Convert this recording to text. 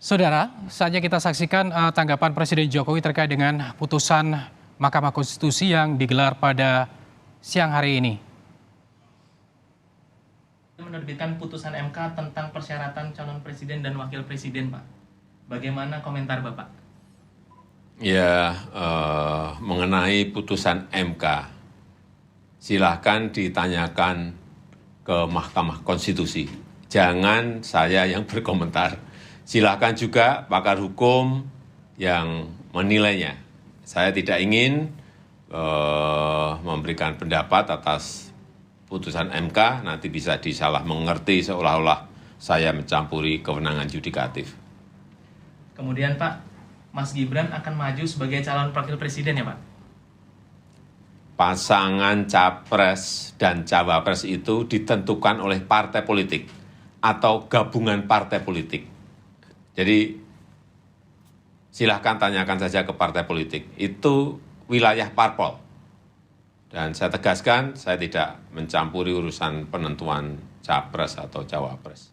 Saudara, saatnya kita saksikan tanggapan Presiden Jokowi terkait dengan putusan Mahkamah Konstitusi yang digelar pada siang hari ini. Menerbitkan putusan MK tentang persyaratan calon presiden dan wakil presiden, Pak. Bagaimana komentar Bapak? Ya, mengenai putusan MK, silahkan ditanyakan ke Mahkamah Konstitusi. Jangan saya yang berkomentar. Silahkan juga pakar hukum yang menilainya. Saya tidak ingin memberikan pendapat atas putusan MK, nanti bisa disalah mengerti seolah-olah saya mencampuri kewenangan yudikatif. Kemudian Pak, Mas Gibran akan maju sebagai calon wakil presiden ya Pak? Pasangan capres dan cawapres itu ditentukan oleh partai politik atau gabungan partai politik. Jadi silahkan tanyakan saja ke partai politik. Itu wilayah parpol. Dan saya tegaskan, saya tidak mencampuri urusan penentuan capres atau cawapres.